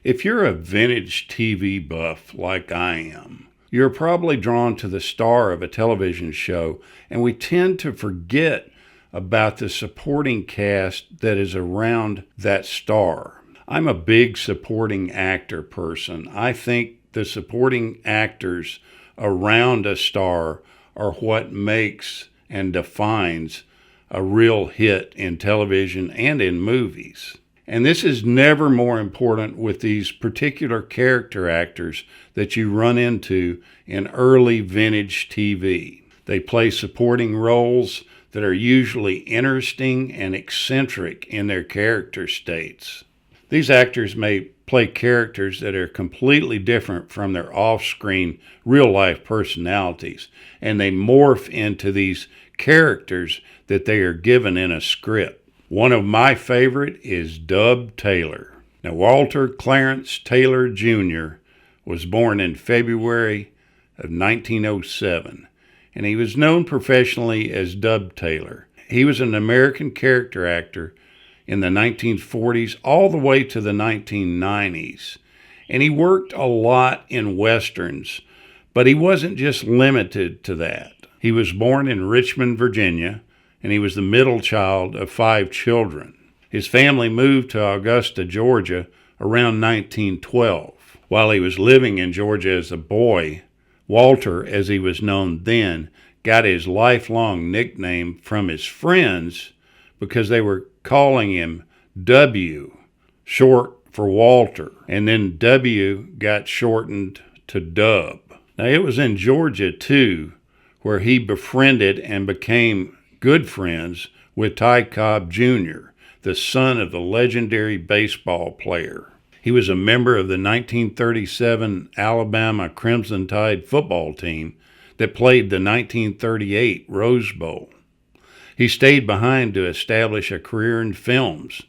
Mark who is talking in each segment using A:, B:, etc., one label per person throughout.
A: If you're a vintage TV buff like I am, you're probably drawn to the star of a television show, and we tend to forget about the supporting cast that is around that star. I'm a big supporting actor person. I think the supporting actors around a star are what makes and defines a real hit in television and in movies. And this is never more important with these particular character actors that you run into in early vintage TV. They play supporting roles that are usually interesting and eccentric in their character states. These actors may play characters that are completely different from their off-screen real-life personalities, and they morph into these characters that they are given in a script. One of my favorite is Dub Taylor. Now, Walter Clarence Taylor Jr. was born in February of 1907, and he was known professionally as Dub Taylor. He was an American character actor in the 1940s all the way to the 1990s, and he worked a lot in westerns, but he wasn't just limited to that. He was born in Richmond, Virginia, and he was the middle child of 5 children. His family moved to Augusta, Georgia around 1912. While he was living in Georgia as a boy, Walter, as he was known then, got his lifelong nickname from his friends because they were calling him W, short for Walter, and then W got shortened to Dub. Now, it was in Georgia, too, where he befriended and became good friends with Ty Cobb Jr., the son of the legendary baseball player. He was a member of the 1937 Alabama Crimson Tide football team that played the 1938 Rose Bowl. He stayed behind to establish a career in films.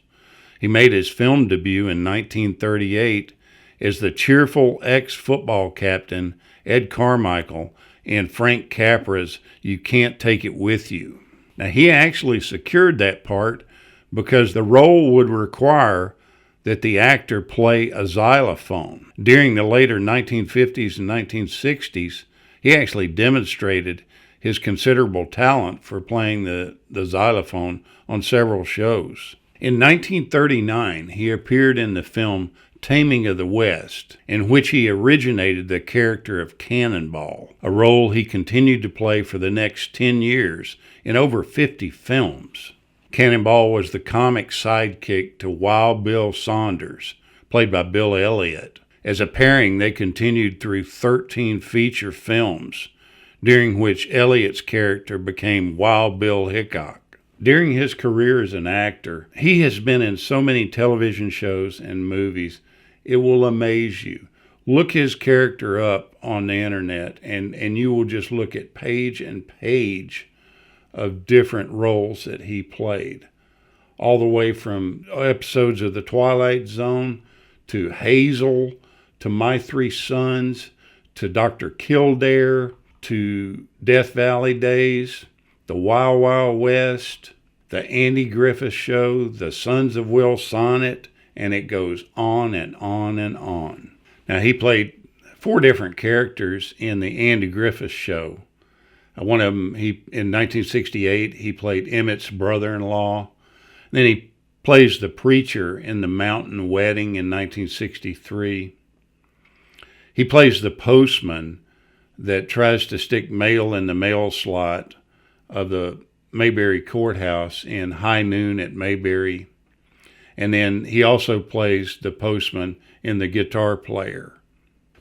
A: He made his film debut in 1938 as the cheerful ex-football captain Ed Carmichael in Frank Capra's You Can't Take It With You. Now, he actually secured that part because the role would require that the actor play a xylophone. During the later 1950s and 1960s, he actually demonstrated his considerable talent for playing the xylophone on several shows. In 1939, he appeared in the film Taming of the West, in which he originated the character of Cannonball, a role he continued to play for the next 10 years in over 50 films. Cannonball was the comic sidekick to Wild Bill Saunders, played by Bill Elliott. As a pairing, they continued through 13 feature films, during which Elliott's character became Wild Bill Hickok. During his career as an actor, he has been in so many television shows and movies, it will amaze you. Look his character up on the internet, and you will just look at page and page of different roles that he played, all the way from episodes of The Twilight Zone to Hazel to My Three Sons to Dr. Kildare to Death Valley Days, The Wild Wild West, The Andy Griffith Show, The Sons of Will Sonnet, and it goes on and on and on. Now, he played 4 different characters in The Andy Griffith Show. One of them, in 1968, he played Emmett's brother-in-law. Then he plays the preacher in The Mountain Wedding in 1963. He plays the postman that tries to stick mail in the mail slot of the Mayberry Courthouse in High Noon at Mayberry. And then he also plays the postman in The Guitar Player.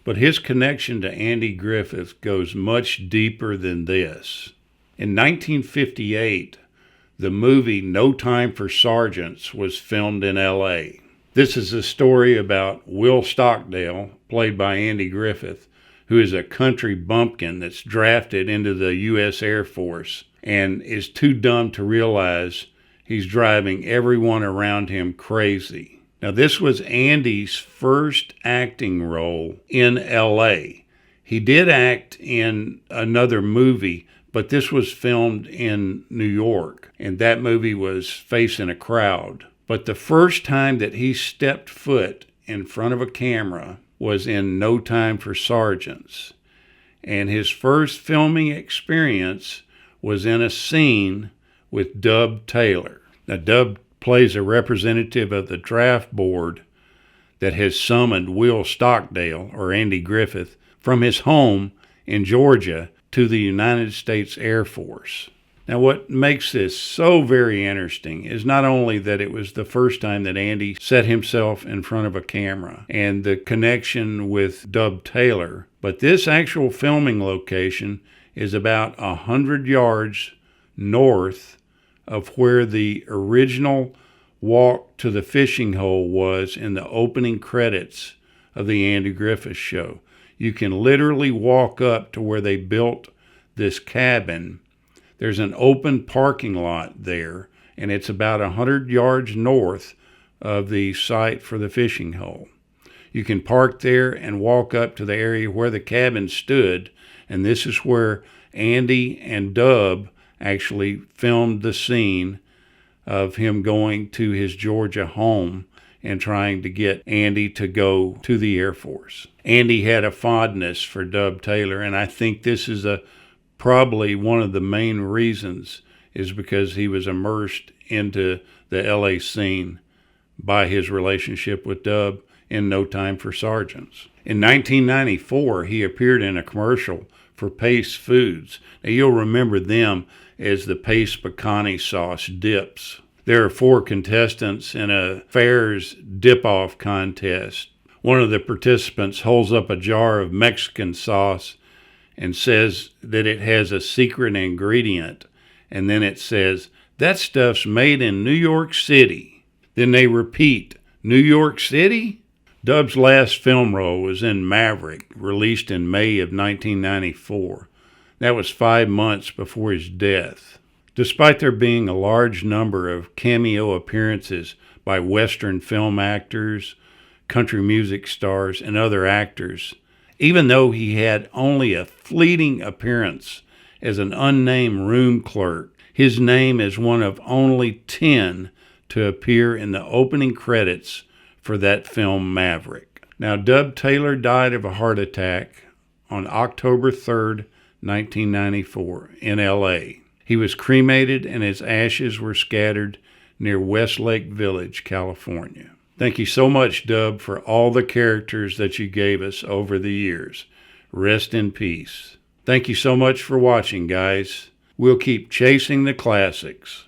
A: But his connection to Andy Griffith goes much deeper than this. In 1958, the movie No Time for Sergeants was filmed in L.A. This is a story about Will Stockdale, played by Andy Griffith, who is a country bumpkin that's drafted into the U.S. Air Force and is too dumb to realize he's driving everyone around him crazy. Now, this was Andy's first acting role in L.A. He did act in another movie, but this was filmed in New York, and that movie was Facing a Crowd. But the first time that he stepped foot in front of a camera was in No Time for Sergeants. And his first filming experience was in a scene with Dub Taylor. Now, Dub plays a representative of the draft board that has summoned Will Stockdale, or Andy Griffith, from his home in Georgia to the United States Air Force. Now, what makes this so very interesting is not only that it was the first time that Andy set himself in front of a camera and the connection with Dub Taylor, but this actual filming location is about 100 yards north of where the original walk to the fishing hole was in the opening credits of the Andy Griffith Show. You can literally walk up to where they built this cabin. There's an open parking lot there, and it's about 100 yards north of the site for the fishing hole. You can park there and walk up to the area where the cabin stood, and this is where Andy and Dub actually filmed the scene of him going to his Georgia home and trying to get Andy to go to the Air Force. Andy had a fondness for Dub Taylor, and I think this is probably one of the main reasons is because he was immersed into the LA scene by his relationship with Dub in No Time for Sergeants. In 1994, he appeared in a commercial for Pace Foods. Now, you'll remember them as the Pace Pecani sauce dips. There are 4 contestants in a Fairs dip-off contest. One of the participants holds up a jar of Mexican sauce and says that it has a secret ingredient. And then it says, "That stuff's made in New York City." Then they repeat, "New York City?" Dub's last film role was in Maverick, released in May of 1994. That was 5 months before his death. Despite there being a large number of cameo appearances by Western film actors, country music stars, and other actors, even though he had only a fleeting appearance as an unnamed room clerk, his name is one of only 10 to appear in the opening credits for that film Maverick. Now, Dub Taylor died of a heart attack on October 3rd, 1994 in LA. He was cremated and his ashes were scattered near Westlake Village, California. Thank you so much, Dub, for all the characters that you gave us over the years. Rest in peace. Thank you so much for watching, guys. We'll keep chasing the classics.